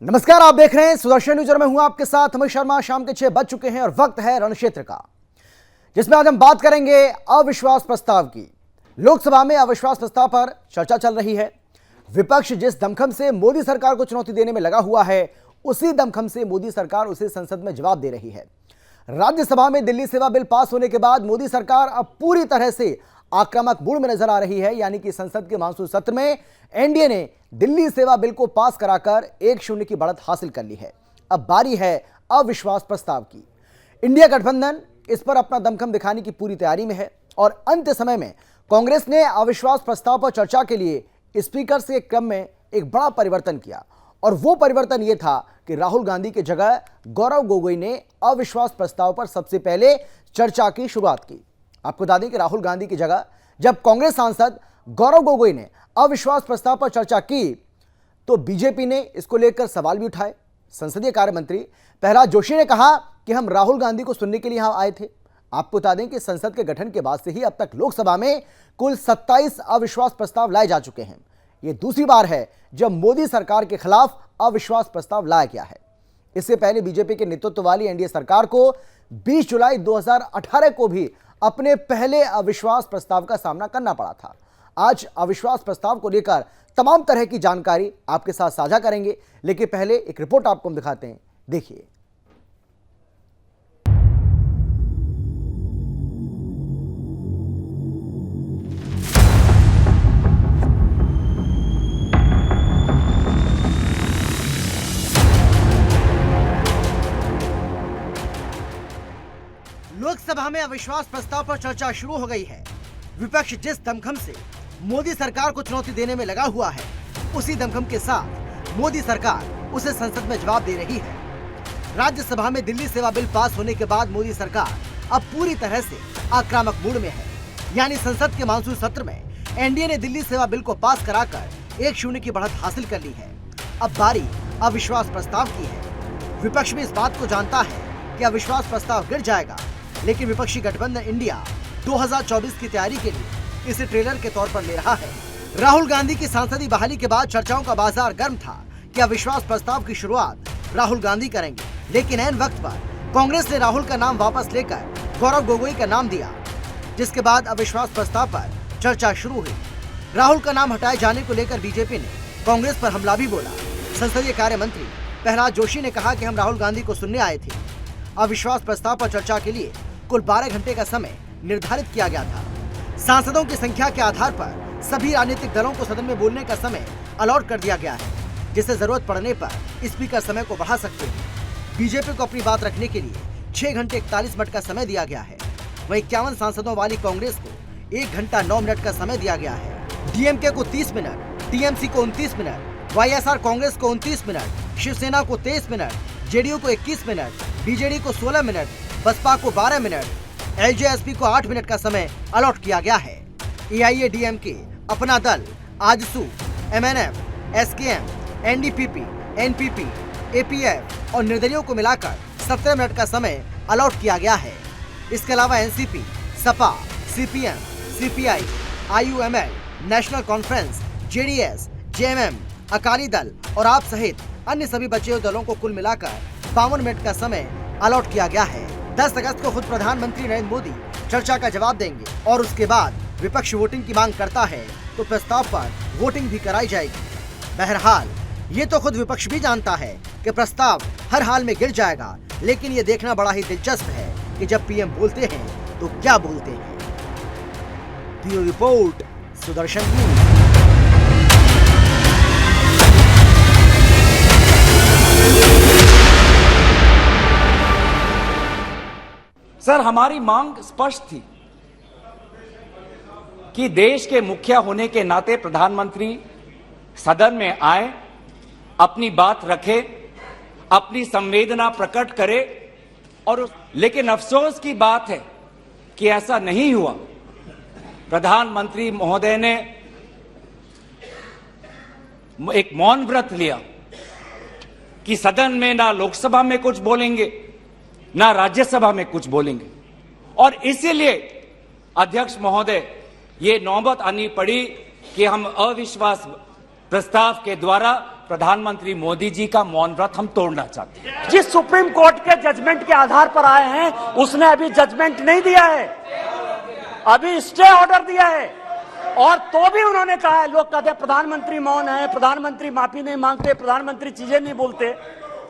नमस्कार, आप देख रहे हैं सुदर्शन न्यूज और मैं हूं आपके साथ अमित शर्मा। शाम के 6 बज चुके हैं और वक्त है रणक्षेत्र का, जिसमें आज हम बात करेंगे अविश्वास प्रस्ताव की। लोकसभा में अविश्वास प्रस्ताव पर चर्चा चल रही है। विपक्ष जिस दमखम से मोदी सरकार को चुनौती देने में लगा हुआ है, उसी दमखम से मोदी सरकार उसे संसद में जवाब दे रही है। राज्यसभा में दिल्ली सेवा बिल पास होने के बाद मोदी सरकार अब पूरी तरह से आक्रामक मूड में नजर आ रही है। यानी कि संसद के मानसून सत्र में एनडीए ने दिल्ली सेवा बिल को पास कराकर 1-0 की बढ़त हासिल कर ली है। अब बारी है अविश्वास प्रस्ताव की। इंडिया गठबंधन इस पर अपना दमखम दिखाने की पूरी तैयारी में है और अंत समय में कांग्रेस ने अविश्वास प्रस्ताव पर चर्चा के लिए स्पीकर के क्रम में एक बड़ा परिवर्तन किया और वो परिवर्तन ये था कि राहुल गांधी की जगह गौरव गोगोई ने अविश्वास प्रस्ताव पर सबसे पहले चर्चा की शुरुआत की। आपको बता दें कि राहुल गांधी की जगह जब कांग्रेस सांसद गौरव गोगोई ने अविश्वास प्रस्ताव पर चर्चा की तो बीजेपी ने इसको लेकर सवाल भी उठाए। संसदीय कार्य मंत्री प्रहलाद जोशी ने कहा कि हम राहुल गांधी को सुनने के लिए यहां आए थे। आपको बता दें कि संसद के गठन के बाद से ही अब तक लोकसभा में कुल 27 अविश्वास प्रस्ताव लाए जा चुके हैं। यह दूसरी बार है जब मोदी सरकार के खिलाफ अविश्वास प्रस्ताव लाया गया है। इससे पहले बीजेपी के नेतृत्व वाली एनडीए सरकार को 20 जुलाई 2018 को भी अपने पहले अविश्वास प्रस्ताव का सामना करना पड़ा था। आज अविश्वास प्रस्ताव को लेकर तमाम तरह की जानकारी आपके साथ साझा करेंगे, लेकिन पहले एक रिपोर्ट आपको हम दिखाते हैं, देखिए। लोकसभा में अविश्वास प्रस्ताव पर चर्चा शुरू हो गई है। विपक्ष जिस दमखम से मोदी सरकार को चुनौती देने में लगा हुआ है, उसी दमखम के साथ मोदी सरकार उसे संसद में जवाब दे रही है। राज्यसभा में दिल्ली सेवा बिल पास होने के बाद मोदी सरकार अब पूरी तरह से आक्रामक मूड में है। यानी संसद के मानसून सत्र में एनडीए ने दिल्ली सेवा बिल को पास कराकर 1-0 की बढ़त हासिल कर ली है। अब बारी अविश्वास प्रस्ताव की है। विपक्ष भी इस बात को जानता है कि अविश्वास प्रस्ताव गिर जाएगा, लेकिन विपक्षी गठबंधन इंडिया 2024 की तैयारी के लिए इसे ट्रेलर के तौर पर ले रहा है। राहुल गांधी की सांसदीय बहाली के बाद चर्चाओं का बाजार गर्म था कि अविश्वास प्रस्ताव की शुरुआत राहुल गांधी करेंगे, लेकिन ऐन वक्त पर कांग्रेस ने राहुल का नाम वापस लेकर गौरव गोगोई का नाम दिया, जिसके बाद अविश्वास प्रस्ताव पर चर्चा शुरू हुई। राहुल का नाम हटाए जाने को लेकर बीजेपी ने कांग्रेस पर हमला भी बोला। संसदीय कार्य मंत्री प्रहलाद जोशी ने कहा कि हम राहुल गांधी को सुनने आए थे। अविश्वास प्रस्ताव पर चर्चा के लिए कुल 12 घंटे का समय निर्धारित किया गया था। सांसदों की संख्या के आधार पर सभी राजनीतिक दलों को सदन में बोलने का समय अलॉट कर दिया गया है, जिससे जरूरत पड़ने पर स्पीकर समय को बढ़ा सकते हैं। बीजेपी को अपनी बात रखने के लिए 6 घंटे 41 मिनट का समय दिया गया है। वहीं 51 सांसदों वाली कांग्रेस को 1 घंटा 9 मिनट का समय दिया गया है। डीएमके को 30 मिनट, टीएमसी को 29 मिनट, वाईएसआर कांग्रेस को 29 मिनट, शिवसेना को 23 मिनट, जेडीयू को 21 मिनट, बीजेडी को 16 मिनट, बसपा को 12 मिनट, एलजेएसपी को 8 मिनट का समय अलॉट किया गया है। एआईएडीएमके, अपना दल, AJSU, MNF, SKM, NDPP, NPP, APF और निर्दलियों को मिलाकर 17 मिनट का समय अलॉट किया गया है। इसके अलावा NCP, Sapa, CPM, CPI, IUML, national conference, JDS, JMM, Akali Dal और आप सहित अन्य सभी बचे हुए दलों को कुल मिलाकर 52 मिनट का समय अलॉट किया गया है। 10 अगस्त को खुद प्रधानमंत्री नरेंद्र मोदी चर्चा का जवाब देंगे और उसके बाद विपक्ष वोटिंग की मांग करता है तो प्रस्ताव पर वोटिंग भी कराई जाएगी। बहरहाल ये तो खुद विपक्ष भी जानता है कि प्रस्ताव हर हाल में गिर जाएगा, लेकिन ये देखना बड़ा ही दिलचस्प है कि जब पीएम बोलते हैं तो क्या बोलते हैं। Bureau report, Sudarshan news. Sir, हमारी मांग स्पष्ट थी कि देश के मुखिया होने के नाते प्रधानमंत्री सदन में आए, अपनी बात रखे, अपनी संवेदना प्रकट करे लेकिन अफसोस की बात है कि ऐसा नहीं हुआ। प्रधानमंत्री महोदय ने एक मौन व्रत लिया कि सदन में ना लोकसभा में कुछ बोलेंगे ना राज्यसभा में कुछ बोलेंगे, और इसीलिए अध्यक्ष महोदय ये नौबत आनी पड़ी कि हम अविश्वास प्रस्ताव के द्वारा प्रधानमंत्री मोदी जी का मौन व्रत हम तोड़ना चाहते हैं। जिस सुप्रीम कोर्ट के जजमेंट के आधार पर आए हैं उसने अभी जजमेंट नहीं दिया है, अभी स्टे ऑर्डर दिया है। और तो भी उन्होंने कहा है, लोग कहते हैं प्रधानमंत्री मौन है, प्रधानमंत्री माफी नहीं मांगते, प्रधानमंत्री चीजें नहीं बोलते।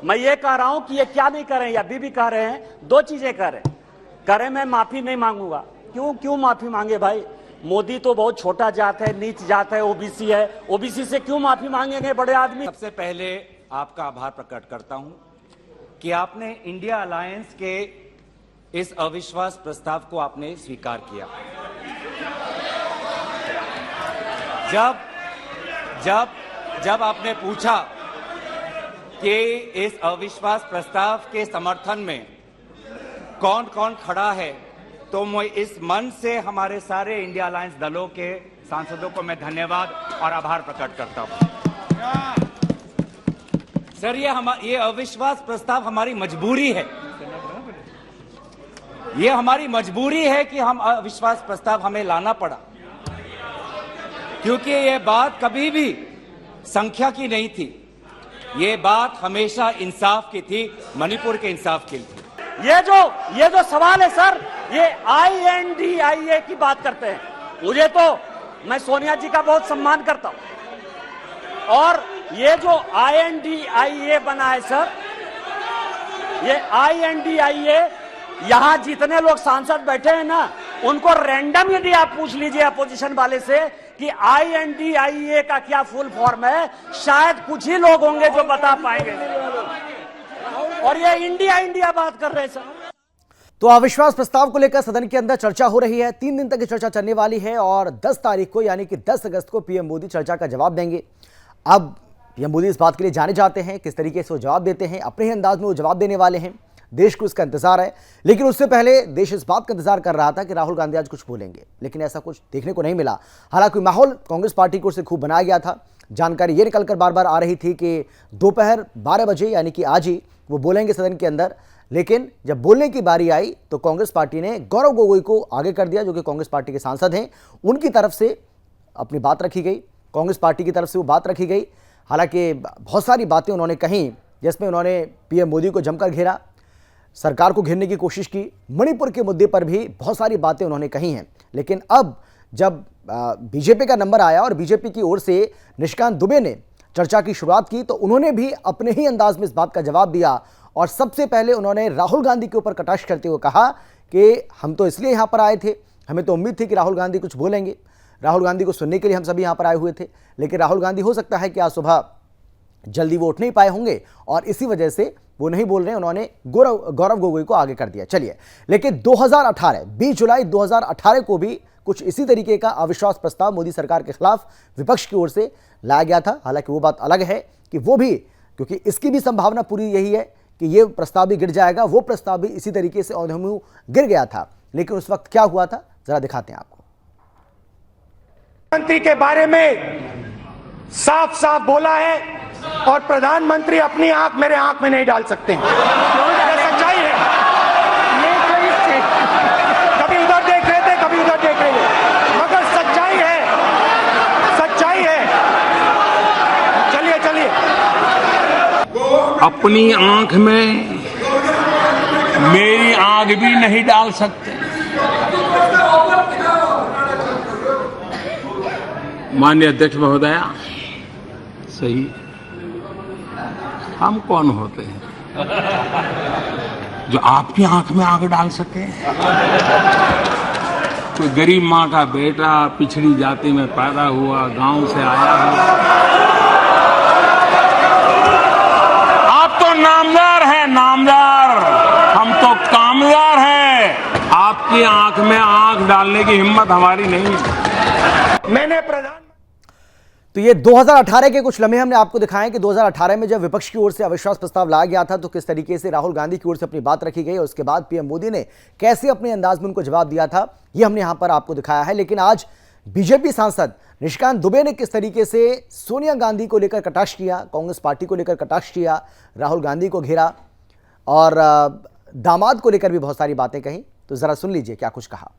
मैं ये कह रहा हूं कि ये क्या नहीं कर रहे हैं, या अभी भी कह रहे हैं, दो चीजें कर रहे हैं। मैं माफी नहीं मांगूंगा। क्यों माफी मांगे भाई? मोदी तो बहुत छोटा जात है, नीच जात है, ओबीसी है, ओबीसी से क्यों माफी मांगेंगे बड़े आदमी? सबसे पहले आपका आभार प्रकट करता हूं कि आपने इंडिया अलायंस के इस अविश्वास प्रस्ताव को आपने स्वीकार किया। जब आपने पूछा कि इस अविश्वास प्रस्ताव के समर्थन में कौन कौन खड़ा है, तो मैं इस मन से हमारे सारे इंडिया अलायंस दलों के सांसदों को मैं धन्यवाद और आभार प्रकट करता हूं। सर, ये अविश्वास प्रस्ताव हमारी मजबूरी है। ये हमारी मजबूरी है कि हम अविश्वास प्रस्ताव हमें लाना पड़ा, क्योंकि ये बात कभी भी संख्या की नहीं थी। ये बात हमेशा इंसाफ की थी, मणिपुर के इंसाफ की थी। ये जो सवाल है सर, ये INDIA की बात करते हैं। मुझे तो, मैं सोनिया जी का बहुत सम्मान करता हूं, और ये जो INDIA बना है सर, ये INDIA, यहां जितने लोग सांसद बैठे हैं ना, उनको रैंडम यदि आप पूछ लीजिए अपोजिशन वाले से कि INDIA का क्या फुल फॉर्म है, शायद कुछ ही लोग होंगे जो बता पाएंगे। और ये इंडिया बात कर रहे हैं सर। तो अविश्वास प्रस्ताव को लेकर सदन के अंदर चर्चा हो रही है। 3 दिन तक की चर्चा चलने वाली है और 10 तारीख को यानी कि 10 अगस्त को पीएम मोदी चर्चा का जवाब देंगे। अब पीएम मोदी इस बात के लिए जाने जाते हैं, किस तरीके से वो जवाब देते हैं, अपने ही अंदाज में वो जवाब देने वाले हैं। देश को इसका इंतजार है, लेकिन उससे पहले देश इस बात का इंतजार कर रहा था कि राहुल गांधी आज कुछ बोलेंगे, लेकिन ऐसा कुछ देखने को नहीं मिला। हालांकि माहौल कांग्रेस पार्टी की ओर से खूब बनाया गया था। जानकारी ये निकलकर बार बार आ रही थी कि दोपहर 12 बजे यानी कि आज ही वो बोलेंगे सदन के अंदर, लेकिन जब बोलने की बारी आई तो कांग्रेस पार्टी ने गौरव गोगोई को आगे कर दिया, जो कि कांग्रेस पार्टी के सांसद हैं। उनकी तरफ से अपनी बात रखी गई, कांग्रेस पार्टी की तरफ से वो बात रखी गई। हालांकि बहुत सारी बातें उन्होंने कहीं, जिसमें उन्होंने पीएम मोदी को जमकर घेरा, सरकार को घेरने की कोशिश की। मणिपुर के मुद्दे पर भी बहुत सारी बातें उन्होंने कही हैं। लेकिन अब जब बीजेपी का नंबर आया और बीजेपी की ओर से निशिकांत दुबे ने चर्चा की शुरुआत की, तो उन्होंने भी अपने ही अंदाज में इस बात का जवाब दिया। और सबसे पहले उन्होंने राहुल गांधी के ऊपर कटाक्ष करते हुए कहा कि हम तो इसलिए यहाँ पर आए थे, हमें तो उम्मीद थी कि राहुल गांधी कुछ बोलेंगे, राहुल गांधी को सुनने के लिए हम सभी यहाँ पर आए हुए थे, लेकिन राहुल गांधी हो सकता है कि आज सुबह जल्दी वो उठ नहीं पाए होंगे और इसी वजह से वो नहीं बोल रहे हैं। उन्होंने गौरव गोगोई को आगे कर दिया। चलिए, लेकिन 2018 20 जुलाई 2018 को भी कुछ इसी तरीके का अविश्वास प्रस्ताव मोदी सरकार के खिलाफ विपक्ष की ओर से लाया गया था। हालांकि वो बात अलग है कि वो भी, क्योंकि इसकी भी संभावना पूरी यही है कि ये प्रस्ताव भी गिर जाएगा, वो प्रस्ताव भी इसी तरीके से औंधेमुंह गिर गया था। लेकिन उस वक्त क्या हुआ था, जरा दिखाते हैं आपको। प्रधानमंत्री के बारे में साफ साफ बोला है और प्रधानमंत्री अपनी आंख मेरे आंख में नहीं डाल सकते हैं। ये सच्चाई है। कभी उधर देख रहे थे, कभी उधर देख रहे थे, मगर सच्चाई है, सच्चाई है। चलिए चलिए। अपनी आंख में मेरी आंख भी नहीं डाल सकते। माननीय अध्यक्ष महोदया, सही, हम कौन होते हैं जो आपकी आंख में आंख डाल सके? कोई गरीब माँ का बेटा, पिछड़ी जाति में पैदा हुआ, गांव से आया हुआ, आप तो नामदार हैं, नामदार, हम तो कामदार हैं। आपकी आंख में आंख डालने की हिम्मत हमारी नहीं है। मैंने प्रधान तो ये 2018 के कुछ लम्हे हमने आपको दिखाए कि 2018 में जब विपक्ष की ओर से अविश्वास प्रस्ताव लाया गया था तो किस तरीके से राहुल गांधी की ओर से अपनी बात रखी गई और उसके बाद पीएम मोदी ने कैसे अपने अंदाज में उनको जवाब दिया था, ये हमने यहां पर आपको दिखाया है। लेकिन आज बीजेपी सांसद निशिकांत दुबे ने किस तरीके से सोनिया गांधी को लेकर कटाक्ष किया, कांग्रेस पार्टी को लेकर कटाक्ष किया, राहुल गांधी को घेरा और दामाद को लेकर भी बहुत सारी बातें कही, तो जरा सुन लीजिए क्या कुछ कहा।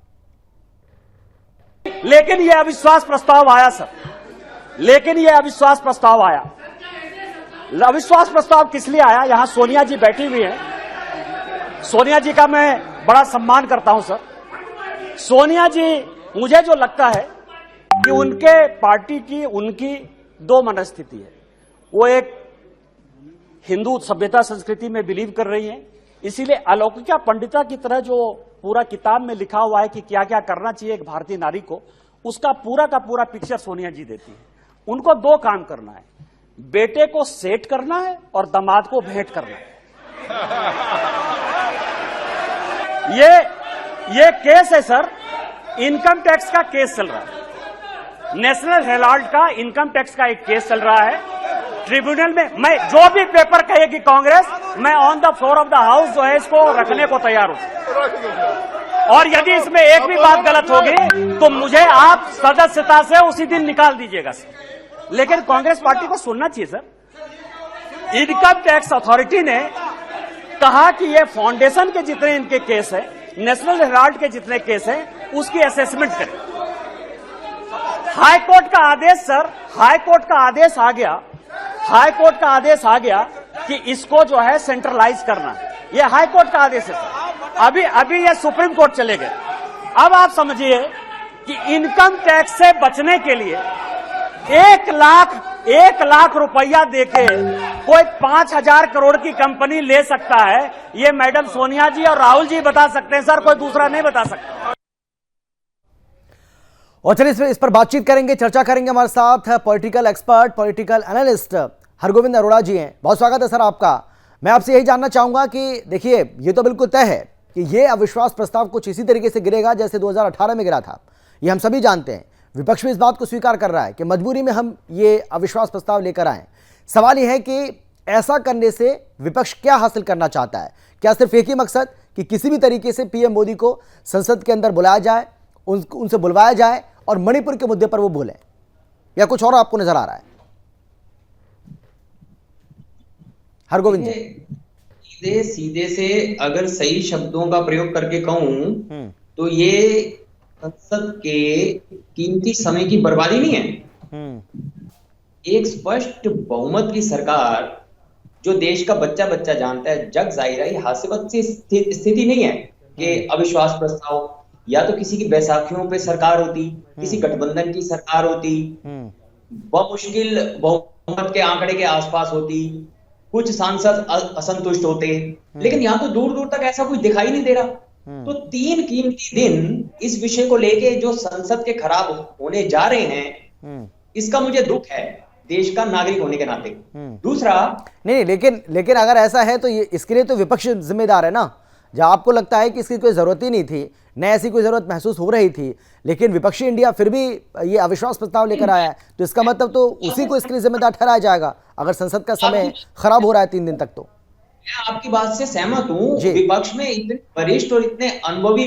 लेकिन यह अविश्वास प्रस्ताव आया सर, लेकिन यह अविश्वास प्रस्ताव आया अविश्वास प्रस्ताव किस लिए आया? यहां सोनिया जी बैठी हुई है। सोनिया जी का मैं बड़ा सम्मान करता हूं सर। सोनिया जी, मुझे जो लगता है कि उनके पार्टी की उनकी दो मनस्थिति है। वो एक हिंदू सभ्यता संस्कृति में बिलीव कर रही है, इसीलिए अलौकिका पंडिता की तरह जो पूरा किताब में लिखा हुआ है कि क्या क्या करना चाहिए एक भारतीय नारी को, उसका पूरा का पूरा पिक्चर सोनिया जी देती है। उनको दो काम करना है, बेटे को सेट करना है और दामाद को भेंट करना है। ये केस है सर, इनकम टैक्स का केस चल रहा है। नेशनल हेराल्ड का इनकम टैक्स का एक केस चल रहा है ट्रिब्यूनल में। मैं जो भी पेपर कहेगी कांग्रेस, मैं on the floor of the house जो है इसको रखने को तैयार हूं। और यदि इसमें एक भी बात गलत होगी तो मुझे आप सदस्यता से उसी दिन निकाल दीजिएगा सर। लेकिन कांग्रेस पार्टी को सुनना चाहिए सर। इनकम टैक्स अथॉरिटी ने कहा कि ये फाउंडेशन के जितने इनके केस है, नेशनल हेराल्ड के जितने केस हैं, उसकी असेसमेंट करें। हाई कोर्ट का आदेश सर, हाई कोर्ट का आदेश आ गया, हाई कोर्ट का आदेश आ गया कि इसको जो है सेंट्रलाइज करना है। ये हाई कोर्ट का आदेश है सर। अभी ये सुप्रीम कोर्ट चले गए। अब आप समझिए कि इनकम टैक्स से बचने के लिए 1 लाख रुपया देके कोई 5,000 करोड़ की कंपनी ले सकता है। ये मैडम सोनिया जी और राहुल जी बता सकते हैं सर, कोई दूसरा नहीं बता सकता। और चलिए इस पर बातचीत करेंगे, चर्चा करेंगे। हमारे साथ political expert, political analyst Hargovind Arora ji हैं। बहुत स्वागत है सर आपका। मैं आपसे यही जानना चाहूंगा कि देखिए, ये तो बिल्कुल तय है कि ये अविश्वास प्रस्ताव कुछ इसी तरीके से गिरेगा जैसे 2018 में गिरा था। ये हम सभी जानते हैं। विपक्ष भी इस बात को स्वीकार कर रहा है कि मजबूरी में हम ये अविश्वास प्रस्ताव लेकर आए। सवाल यह है कि ऐसा करने से विपक्ष क्या हासिल करना चाहता है? क्या सिर्फ एक ही मकसद कि किसी भी तरीके से पीएम मोदी को संसद के अंदर बुलाया जाए, उनसे बुलवाया जाए और मणिपुर के मुद्दे पर वो बोले, या कुछ और आपको नजर आ रहा है? हरगोविंद जी, सीधे से अगर सही शब्दों का प्रयोग करके कहूं तो ये संसद के कीमती समय की बर्बादी नहीं है। एक स्पष्ट बहुमत की सरकार जो देश का बच्चा बच्चा जानता है, जग जाहिर है, हास्यास्पद स्थिति नहीं है कि अविश्वास प्रस्ताव या तो किसी की बैसाखियों पे सरकार होती, किसी गठबंधन की सरकार होती, बमुश्किल बहुमत के आंकड़े के आसपास होती, कुछ सांसद असंतुष्ट होते, लेकिन यहां तो दूर दूर तक ऐसा कुछ दिखाई नहीं दे रहा। तो 3 कीमती दिन इस विषय को लेके जो संसद के खराब होने जा रहे हैं, इसका मुझे दुख है देश का नागरिक होने के नाते। दूसरा, नहीं, लेकिन अगर ऐसा है तो ये इसके लिए तो विपक्ष जिम्मेदार है ना। जहां आपको लगता है कि इसकी कोई जरूरत ही नहीं थी, न ऐसी कोई जरूरत महसूस हो रही थी, लेकिन विपक्षी इंडिया फिर भी ये अविश्वास प्रस्ताव लेकर आया है, तो इसका मतलब तो उसी को इसके लिए जिम्मेदार ठहराया जाएगा अगर संसद का समय खराब हो रहा है 3 दिन तक। तो मैं आपकी बात से सहमत हूं। विपक्ष में इतने वरिष्ठ और इतने अनुभवी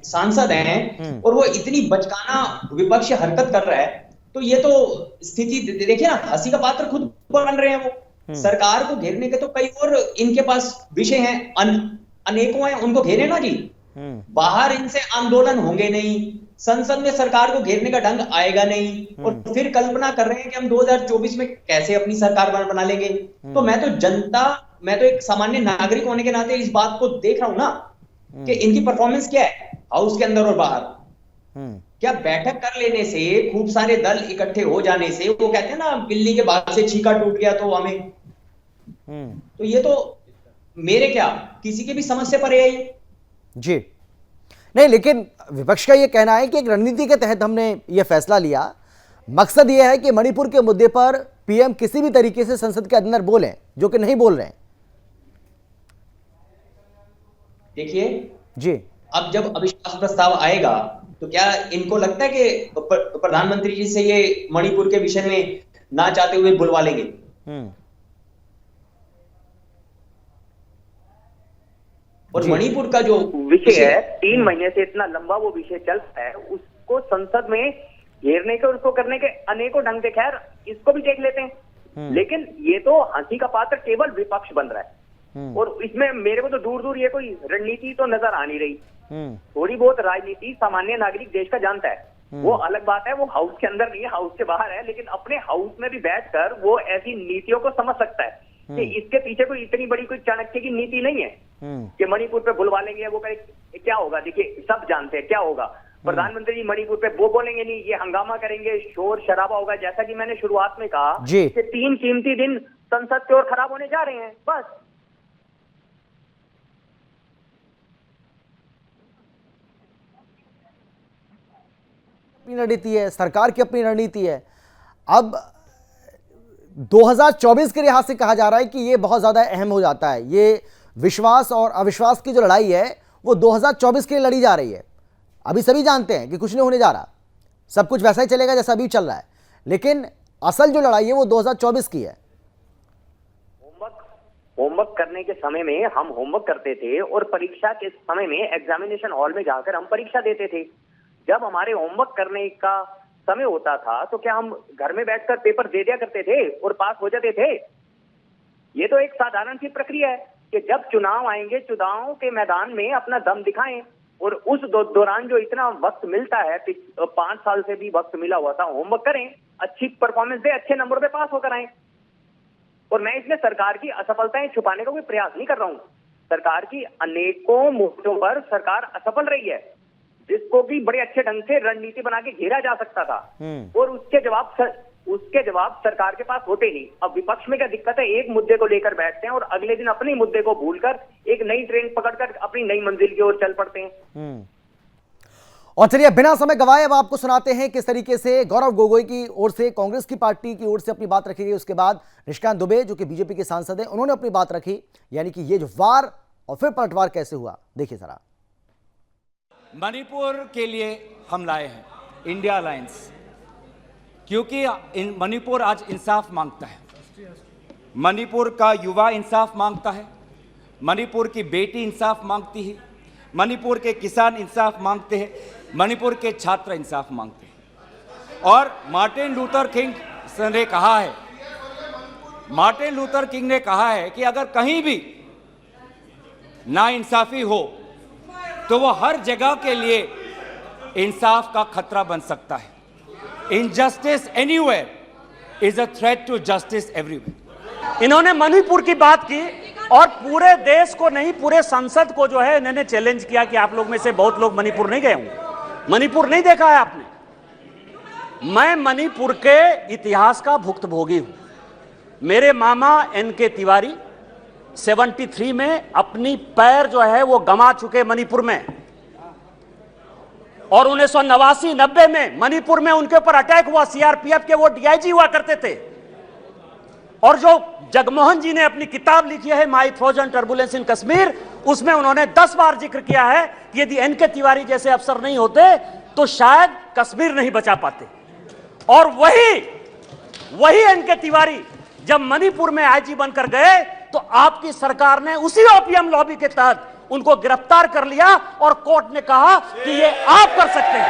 सांसद हैं और वो इतनी बचकाना विपक्षी हरकत कर रहा है, तो ये तो स्थिति देखिए ना, हंसी का पात्र खुद बन रहे हैं वो। सरकार को घेरने के तो कई और इनके पास विषय हैं, अनेकों हैं, उनको घेरे ना जी। बाहर इनसे आंदोलन होंगे नहीं, संसद में सरकार को घेरने का ढंग आएगा नहीं, और फिर कल्पना कर रहे हैं कि हम 2024 में कैसे अपनी सरकार बना लेंगे। तो मैं तो एक सामान्य नागरिक होने के नाते इस बात को देख रहा हूं ना कि इनकी परफॉर्मेंस क्या है हाउस के अंदर और बाहर। क्या बैठक कर लेने से, खूब सारे दल इकट्ठे हो जाने से, वो कहते हैं ना बिल्ली के बाल से छीका टूट गया तो हमें, तो ये तो मेरे क्या किसी के भी समझ से परे है जी। नहीं, लेकिन विपक्ष का यह कहना है कि एक रणनीति के तहत हमने यह फैसला लिया। मकसद यह है कि मणिपुर के मुद्दे पर पीएम किसी भी तरीके से संसद के अंदर बोलें, जो कि नहीं बोल रहे हैं। देखिए जी, अब जब अविश्वास प्रस्ताव आएगा तो क्या इनको लगता है कि प्रधानमंत्री जी से ये मणिपुर के विषय में ना चाहते हुए बुलवा लेंगे? और मणिपुर का जो विषय है, 3 महीने से इतना लंबा वो विषय चल रहा है, उसको संसद में घेरने के, उसको करने के अनेकों ढंग थे। खैर, इसको भी देख लेते हैं, लेकिन ये तो हंसी का पात्र केवल विपक्ष बन रहा है। और इसमें मेरे को तो दूर दूर ये कोई रणनीति तो नजर आ नहीं रही। थोड़ी बहुत राजनीति सामान्य नागरिक देश का जानता है। वो अलग बात है, वो हाउस के अंदर नहीं है, हाउस के बाहर है, लेकिन अपने हाउस में भी बैठकर वो ऐसी नीतियों को समझ सकता है कि इसके पीछे कोई इतनी बड़ी कोई चाणक्य की नीति नहीं है कि मणिपुर पे बुलवा लेंगे, वो कहे क्या होगा। देखिए सब जानते हैं क्या होगा, प्रधानमंत्री जी मणिपुर पे वो बोलेंगे नहीं, ये हंगामा करेंगे, शोर शराबा होगा। जैसा कि मैंने शुरुआत में कहा कि 3 कीमती दिन संसद के और खराब होने जा रहे हैं, बस। अपनी रणनीति है, सरकार की अपनी रणनीति है। अब 2024 के लिहाज से कहा जा रहा है कि ये बहुत ज्यादा अहम हो जाता है। ये विश्वास और अविश्वास की जो लड़ाई है वो 2024 के लिए लड़ी जा रही है। अभी सभी जानते हैं कि कुछ नहीं होने जा रहा, सब कुछ वैसा ही चलेगा जैसा अभी चल रहा है, लेकिन असल जो लड़ाई है वो 2024 की है। होमवर्क करने के समय में हम होमवर्क करते थे और परीक्षा के समय में एग्जामिनेशन हॉल में जाकर हम परीक्षा देते थे। जब हमारे होमवर्क करने का समय होता था तो क्या हम घर में बैठकर पेपर दे दिया करते थे और पास हो जाते थे? ये तो एक साधारण सी प्रक्रिया है कि जब चुनाव आएंगे, चुनाव के मैदान में अपना दम दिखाएं, और उस दौरान जो इतना वक्त मिलता है, 5 साल से भी वक्त मिला हुआ था, होमवर्क करें, अच्छी परफॉर्मेंस दे, अच्छे नंबर पे पास होकर आए। और मैं इसमें सरकार की असफलताएं छुपाने का कोई प्रयास नहीं कर रहा हूं। सरकार की अनेकों मुद्दों पर सरकार असफल रही है, जिसको भी बड़े अच्छे ढंग से रणनीति बना के घेरा जा सकता था, और उसके जवाब सरकार के पास होते नहीं। अब विपक्ष में क्या दिक्कत है, एक मुद्दे को लेकर बैठते हैं और अगले दिन अपने मुद्दे को भूलकर एक नई ट्रेन पकड़कर अपनी नई मंजिल की ओर चल पड़ते हैं। और चलिए बिना समय गवाए अब आपको सुनाते हैं किस तरीके से गौरव गोगोई की ओर से, कांग्रेस की पार्टी की ओर से अपनी बात रखी गई। उसके बाद निशिकांत दुबे जो कि बीजेपी के सांसद हैं, उन्होंने अपनी बात रखी। यानी कि ये जो वार और फिर पलटवार कैसे हुआ, देखिए जरा। मणिपुर के लिए हम लाए हैं इंडिया अलायंस, क्योंकि मणिपुर आज इंसाफ मांगता है। मणिपुर का युवा इंसाफ मांगता है, मणिपुर की बेटी इंसाफ मांगती है, मणिपुर के किसान इंसाफ मांगते हैं, मणिपुर के छात्र इंसाफ मांगते हैं। और मार्टिन लूथर किंग ने कहा है, मार्टिन लूथर किंग ने कहा है कि अगर कहीं भी नाइंसाफी हो तो वो हर जगह के लिए इंसाफ का खतरा बन सकता है। Injustice anywhere is a threat to justice everywhere. इन्होंने मणिपुर की बात की और पूरे देश को नहीं, पूरे संसद को जो है इन्होंने चैलेंज किया कि आप लोग में से बहुत लोग मणिपुर नहीं गए होंगे, मणिपुर नहीं देखा है आपने। मैं मणिपुर के इतिहास का भुक्तभोगी हूं। मेरे मामा एनके तिवारी 73 में अपनी पैर जो है वो गंवा चुके मणिपुर में, और 1989-90 में मणिपुर में उनके ऊपर अटैक हुआ, सीआरपीएफ के वो डीआईजी हुआ करते थे। और जो जगमोहन जी ने अपनी किताब लिखी है माई फ्रोजन टर्बुलेंस इन कश्मीर, उसमें उन्होंने 10 बार जिक्र किया है कि यदि एनके तिवारी जैसे अफसर नहीं होते तो शायद कश्मीर नहीं बचा पाते। और वही एनके तिवारी जब मणिपुर में आईजी बनकर गए तो आपकी सरकार ने उसी ओपीएम लॉबी के तहत उनको गिरफ्तार कर लिया और कोर्ट ने कहा कि ये आप कर सकते हैं।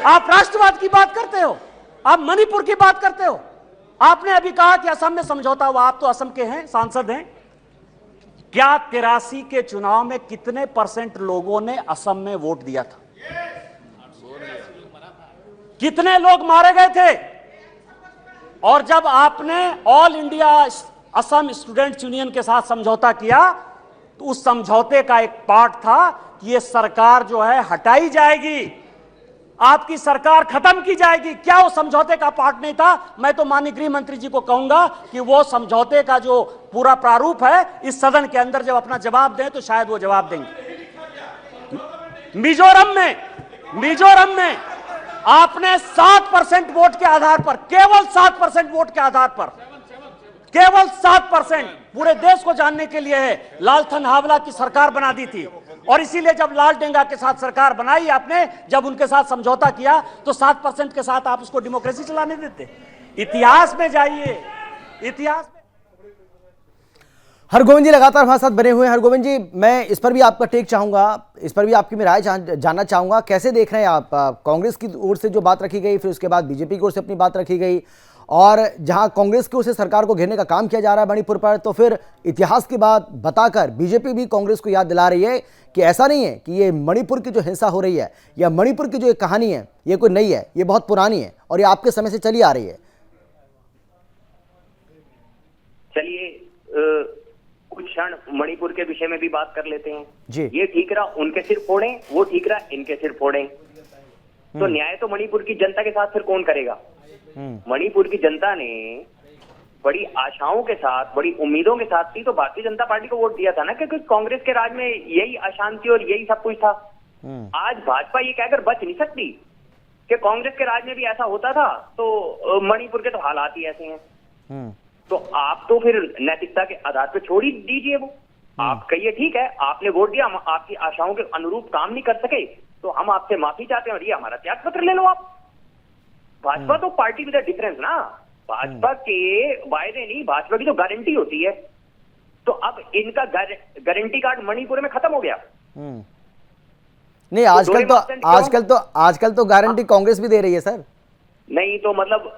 आप राष्ट्रवाद की बात करते हो, आप मणिपुर की बात करते हो। आपने अभी कहा कि असम में समझौता हुआ, आप तो असम के हैं, सांसद हैं। क्या 83 के चुनाव में कितने % लोगों ने असम में वोट दिया था? कितने लोग मारे गए थे? और जब आपने all India Assam students union के साथ समझौता किया तो उस समझौते का एक पार्ट था कि ये सरकार जो है हटाई जाएगी, आपकी सरकार खत्म की जाएगी। क्या वो समझौते का पार्ट नहीं था? मैं तो माननीय गृह मंत्री जी को कहूंगा कि वो समझौते का जो पूरा प्रारूप है इस सदन के अंदर जब अपना जवाब दें तो शायद वो जवाब देंगे। मिजोरम में आपने 7% वोट के आधार पर, केवल 7% वोट के आधार पर, केवल 7% पूरे देश को जानने के लिए है, लालथन हावला की सरकार बना दी थी। और इसीलिए जब लाल डेंगा के साथ सरकार बनाई आपने, जब उनके साथ समझौता किया तो 7% के साथ आप उसको डेमोक्रेसी चलाने देते। इतिहास में जाइए, इतिहास में। हरगोविंद जी लगातार हमारे साथ बने हुए हैं। हरगोविंद जी, मैं इस पर भी आपका टेक चाहूंगा, इस पर भी आपकी मैं राय जानना चाहूंगा। कैसे देख रहे हैं आप कांग्रेस की ओर से जो बात रखी गई, फिर उसके बाद बीजेपी की ओर से अपनी बात रखी गई, और जहां कांग्रेस की ओर से सरकार को घेरने का काम किया जा रहा है मणिपुर पर, तो फिर इतिहास की बात बताकर बीजेपी भी कांग्रेस को याद दिला रही है कि ऐसा नहीं है कि ये मणिपुर की जो हिंसा हो रही है या मणिपुर की जो एक कहानी है ये कोई नई है, ये बहुत पुरानी है और ये आपके समय से चली आ रही है। चलिए कुछ क्षण मणिपुर के विषय में भी बात कर लेते हैं जी। ये ठीक रहा उनके सिर फोड़ें, वो ठीक रहा इनके सिर फोड़ें, तो न्याय तो मणिपुर की जनता के साथ फिर कौन करेगा? मणिपुर की जनता ने बड़ी आशाओं के साथ, बड़ी उम्मीदों के साथ थी तो भारतीय जनता पार्टी को वोट दिया था ना, क्योंकि कांग्रेस के राज में यही अशांति और यही सब कुछ था। आज भाजपा ये कहकर बच नहीं सकती कि कांग्रेस के राज में भी ऐसा होता था, तो मणिपुर के तो हालात ही ऐसे हैं। तो आप तो फिर नैतिकता के आधार पर छोड़ ही दीजिए वो। आप कहिए ठीक है, आपने वोट दिया, हम आपकी आशाओं के अनुरूप काम नहीं कर सके तो हम आपसे माफी चाहते हैं और ये हमारा त्याग पत्र ले लो आप। भाजपा तो पार्टी विद डिफरेंस ना, भाजपा के वायदे नहीं, भाजपा की तो गारंटी होती है। तो अब इनका गारंटी कार्ड मणिपुर में खत्म हो गया। नहीं, आजकल तो गारंटी कांग्रेस भी दे रही है सर। नहीं तो मतलब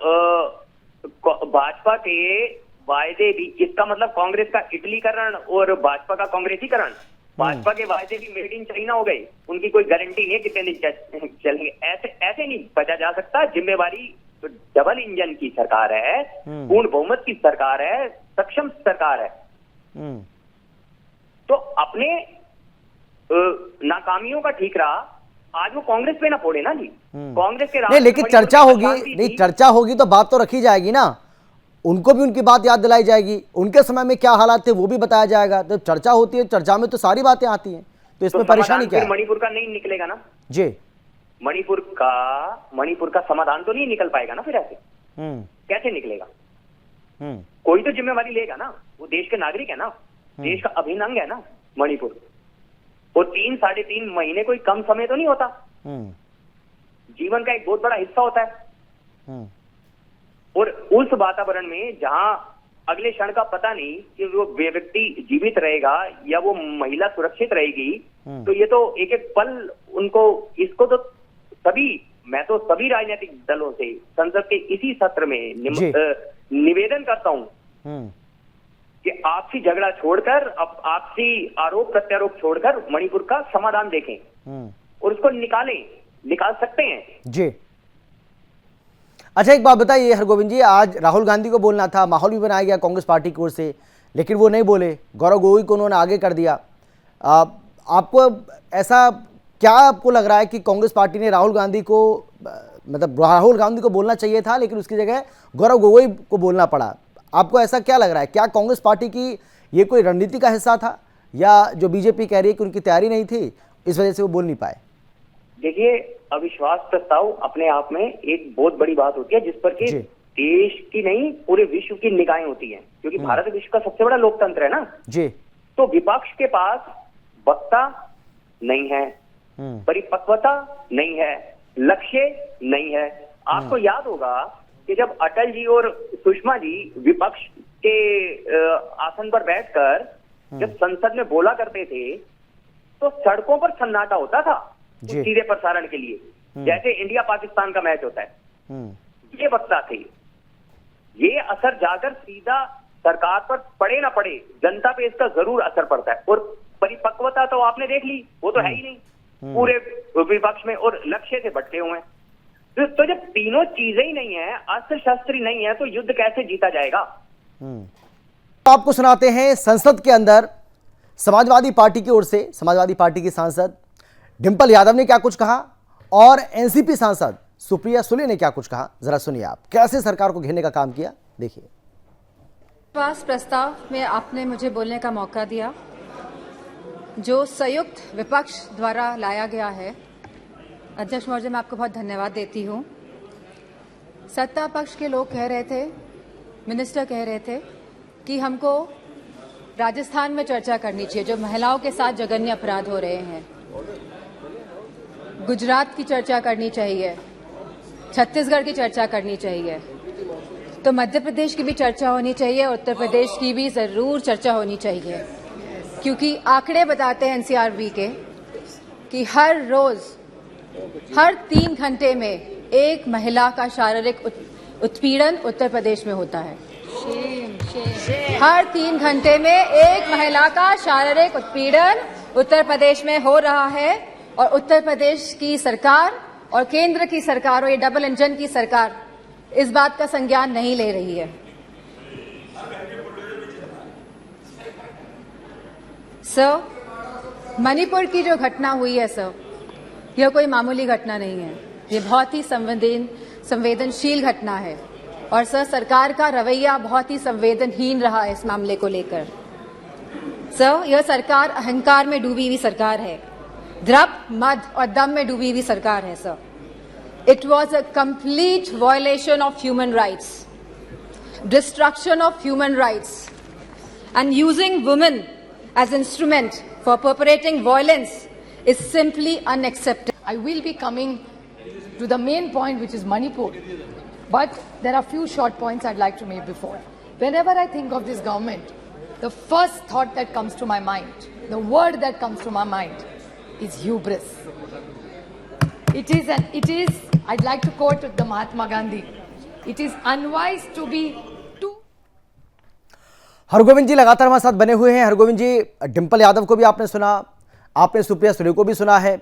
भाजपा के वायदे भी, इसका मतलब कांग्रेस का इटलीकरण और भाजपा का कांग्रेसीकरण। भाजपा के वायदे भी मेड इन चाइना हो गए, उनकी कोई गारंटी नहीं है कितने दिन चलेंगे। ऐसे नहीं बचा जा सकता। जिम्मेवारी तो डबल इंजन की सरकार है, पूर्ण बहुमत की सरकार है, सक्षम सरकार है। तो अपने नाकामियों का ठीक रहा, आज वो कांग्रेस पे ना फोड़े ना जी। कांग्रेस के नहीं, लेकिन चर्चा होगी, नहीं चर्चा होगी तो बात तो रखी जाएगी ना, उनको भी उनकी बात याद दिलाई जाएगी, उनके समय में क्या हालात थे वो भी बताया जाएगा। तो चर्चा होती है, चर्चा में तो सारी बातें आती हैं, तो इसमें परेशानी क्या है? मणिपुर का नहीं निकलेगा ना जी, मणिपुर का समाधान तो नहीं निकल पाएगा ना फिर ऐसे। कैसे निकलेगा? कोई तो जिम्मेवारी लेगा ना, वो देश के नागरिक है ना, देश का अभिन्न अंग है ना मणिपुर। और 3-3.5 महीने कोई कम समय तो नहीं होता, जीवन का एक बहुत बड़ा हिस्सा होता है। और उस वातावरण में जहां अगले क्षण का पता नहीं कि वो व्यक्ति जीवित रहेगा या वो महिला सुरक्षित रहेगी, तो ये तो एक एक पल उनको, इसको तो मैं तो सभी राजनीतिक दलों से संसद के इसी सत्र में निवेदन करता हूं कि आपसी झगड़ा छोड़कर, आपसी आरोप प्रत्यारोप छोड़कर मणिपुर का समाधान देखें और उसको निकाल सकते हैं जी। अच्छा, एक बात बताइए हरगोविंद जी, आज राहुल गांधी को बोलना था, माहौल भी बनाया गया कांग्रेस पार्टी की ओर से, लेकिन वो नहीं बोले, गौरव गोगोई को उन्होंने आगे कर दिया। आपको ऐसा क्या आपको लग रहा है कि कांग्रेस पार्टी ने राहुल गांधी को बोलना चाहिए था लेकिन उसकी जगह गौरव गोगोई को बोलना पड़ा? आपको ऐसा क्या लग रहा है? क्या कांग्रेस पार्टी की ये कोई रणनीति का हिस्सा था, या जो बीजेपी कह रही है कि उनकी तैयारी नहीं थी इस वजह से वो बोल नहीं पाए? देखिए, अविश्वास प्रस्ताव अपने आप में एक बहुत बड़ी बात होती है, जिस पर कि देश की नहीं पूरे विश्व की निगाहें होती हैं, क्योंकि भारत विश्व का सबसे बड़ा लोकतंत्र है ना जी। तो विपक्ष के पास वक्ता नहीं है, परिपक्वता नहीं है, लक्ष्य नहीं है। आपको याद होगा कि जब अटल जी और सुषमा जी विपक्ष के आसन पर बैठकर जब संसद में बोला करते थे तो सड़कों पर सन्नाटा होता था सीधे प्रसारण के लिए, जैसे इंडिया पाकिस्तान का मैच होता है। ये वक्ता थे। ये असर जाकर सीधा सरकार पर पड़े ना पड़े, जनता पे इसका जरूर असर पड़ता है। और परिपक्वता तो आपने देख ली, वो तो है ही नहीं पूरे विपक्ष में, और लक्ष्य से भटके हुए हैं। तो जब तीनों चीजें ही नहीं है, अस्त्र शस्त्र नहीं है, तो युद्ध कैसे जीता जाएगा? आपको सुनाते हैं संसद के अंदर समाजवादी पार्टी की ओर से समाजवादी पार्टी की सांसद डिंपल यादव ने क्या कुछ कहा और एनसीपी सांसद सुप्रिया सुले ने क्या कुछ कहा। जरा सुनिए आप, कैसे सरकार को घेरने का काम किया, देखिए। विश्वास प्रस्ताव में आपने मुझे बोलने का मौका दिया, जो संयुक्त विपक्ष द्वारा लाया गया है। अध्यक्ष महोदय, मैं आपको बहुत धन्यवाद देती हूं। सत्ता पक्ष के लोग कह रहे थे, मिनिस्टर कह रहे थे कि हमको राजस्थान में चर्चा करनी चाहिए, जो महिलाओं के साथ जघन्य अपराध हो रहे हैं। गुजरात की चर्चा करनी चाहिए, छत्तीसगढ़ की चर्चा करनी चाहिए, तो मध्य प्रदेश की भी चर्चा होनी चाहिए, उत्तर प्रदेश की भी जरूर चर्चा होनी चाहिए, क्योंकि आंकड़े बताते हैं एनसीआरबी के कि हर 3 घंटे में एक महिला का शारीरिक उत्पीड़न उत्तर प्रदेश में होता है। हर 3 घंटे में एक महिला का शारीरिक उत्पीड़न उत्तर प्रदेश में हो रहा है और उत्तर प्रदेश की सरकार और केंद्र की सरकार और ये डबल इंजन की सरकार इस बात का संज्ञान नहीं ले रही है। सर, मणिपुर की जो घटना हुई है सर, यह कोई मामूली घटना नहीं है। ये बहुत ही संवेदनशील घटना है और सर सरकार का रवैया बहुत ही संवेदनहीन रहा है इस मामले को लेकर। सर, यह सरकार अहंकार में डूबी हुई सरकार है, द्रव्य, मद और दम में डूबी हुई सरकार है sir. It was a complete violation of human rights, destruction of human rights and using women as instrument for perpetrating violence is simply unacceptable. I will be coming to the main point, which is Manipur, but there are few short points I'd like to make before. Whenever I think of this government, the first thought that comes to my mind, the word that comes to my mind is hubris. It is, I'd like to quote the Mahatma Gandhi, it is unwise to be Hargovind ji लगातार हमारे साथ बने हुए हैं। हरगोविंद जी, डिंपल यादव को भी आपने सुना, आपने सुप्रिया सुले को भी सुना है,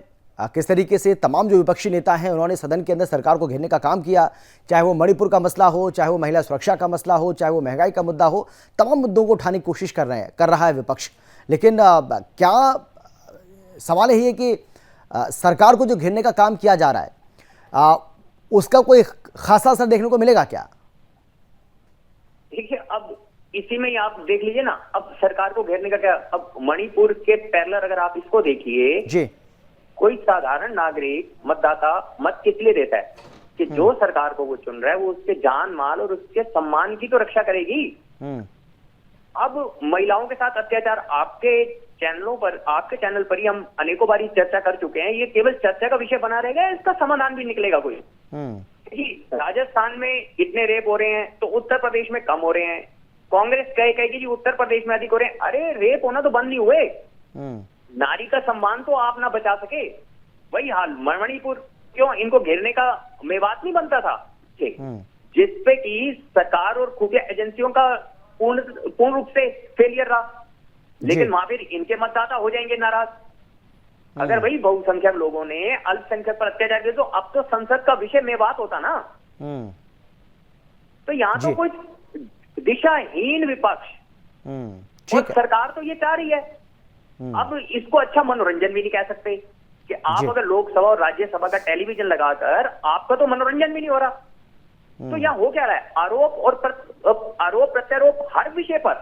किस तरीके से तमाम जो विपक्षी नेता हैं उन्होंने सदन के अंदर सरकार को घेरने का काम किया, चाहे वो मणिपुर का मसला हो, चाहे वो महिला सुरक्षा का मसला हो, चाहे वो महंगाई का मुद्दा हो, तमाम मुद्दों को उठाने की कोशिश कर रहा है विपक्ष। लेकिन क्या सवाल यही है कि सरकार को जो घेरने का काम किया जा रहा है उसका कोई खासा असर देखने को मिलेगा क्या? देखिए, अब इसी में ही आप देख लीजिए ना, अब सरकार को घेरने का क्या, अब मणिपुर के पैरेलल अगर आप इसको देखिए जी, कोई साधारण नागरिक मतदाता मत किस लिए देता है कि जो सरकार को वो चुन रहा है वो उसके जान माल और उसके सम्मान की तो रक्षा करेगी। अब महिलाओं के साथ अत्याचार आपके चैनल पर ही हम अनेकों बारी चर्चा कर चुके हैं। ये केवल चर्चा का विषय बना रहेगा, इसका समाधान भी निकलेगा कोई? राजस्थान में इतने रेप हो रहे हैं तो उत्तर प्रदेश में कम हो रहे हैं। कांग्रेस कहेगी जी उत्तर प्रदेश में अधिक हो रहे हैं। अरे रेप होना तो बंद नहीं हुए, नारी का सम्मान तो आप ना बचा सके। वही हाल मणिपुर, क्यों इनको घेरने का मेवात नहीं बनता था जिसपे कि सरकार और खुफिया एजेंसियों का पूर्ण रूप से फेलियर रहा। लेकिन वहां फिर इनके मतदाता हो जाएंगे नाराज। अगर वही बहुसंख्यक लोगों ने अल्पसंख्यक पर अत्याचार किया तो अब तो संसद का विषय मेवात होता ना। तो यहाँ तो कुछ दिशाहीन विपक्ष और सरकार तो ये चाह रही है। अब इसको अच्छा मनोरंजन भी नहीं कह सकते कि आप अगर लोकसभा और राज्यसभा का टेलीविजन लगाकर आपका तो मनोरंजन भी नहीं हो रहा। तो यहाँ हो क्या रहा है? आरोप प्रत्यारोप हर विषय पर,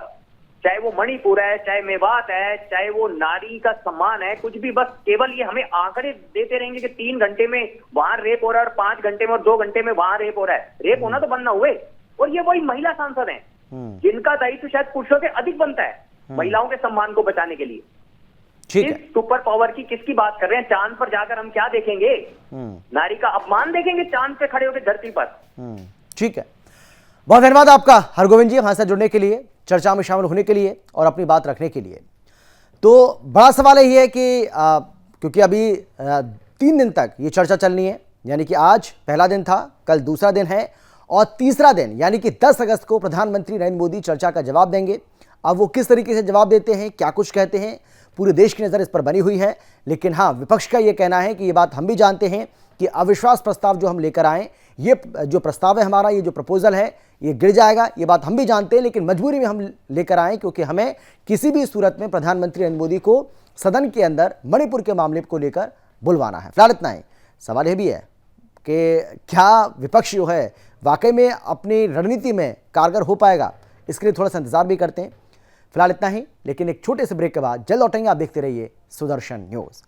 चाहे वो मणिपुर है, चाहे मेवात है, चाहे वो नारी का सम्मान है, कुछ भी, बस केवल ये हमें आंकड़े देते रहेंगे कि 3 घंटे में वहां रेप हो रहा है और 5 घंटे में और 2 घंटे में वहां रेप हो रहा है। रेप होना तो बंद ना हुए। और ये वही महिला सांसद हैं जिनका दायित्व शायद पुरुषों से अधिक बनता है महिलाओं के सम्मान को बचाने के लिए। इस सुपर पावर की किसकी बात कर रहे हैं? चांद पर जाकर हम क्या देखेंगे? नारी का अपमान देखेंगे चांद पे खड़े होकर धरती पर। ठीक है, बहुत धन्यवाद आपका हरगोविंद जी हमारे साथ जुड़ने के लिए, चर्चा में शामिल होने के लिए और अपनी बात रखने के लिए। तो बड़ा सवाल यही है कि क्योंकि अभी 3 दिन तक ये चर्चा चलनी है, यानी कि आज पहला दिन था, कल दूसरा दिन है और तीसरा दिन यानी कि 10 अगस्त को प्रधानमंत्री नरेंद्र मोदी चर्चा का जवाब देंगे। अब वो किस तरीके से जवाब देते हैं, क्या कुछ कहते हैं, पूरे देश की नज़र इस पर बनी हुई है। लेकिन हाँ, विपक्ष का ये कहना है कि ये बात हम भी जानते हैं कि अविश्वास प्रस्ताव जो हम लेकर आए, ये जो प्रस्ताव है हमारा, ये जो प्रपोजल है, ये गिर जाएगा, ये बात हम भी जानते हैं, लेकिन मजबूरी में हम लेकर आए क्योंकि हमें किसी भी सूरत में प्रधानमंत्री नरेंद्र मोदी को सदन के अंदर मणिपुर के मामले को लेकर बुलवाना है। फिलहाल इतना ही। सवाल यह भी है कि क्या विपक्ष जो है वाकई में अपनी रणनीति में कारगर हो पाएगा, इसके लिए थोड़ा सा इंतजार भी करते हैं। फिलहाल इतना ही, लेकिन एक छोटे से ब्रेक के बाद जल्द लौटेंगे। आप देखते रहिए सुदर्शन न्यूज़।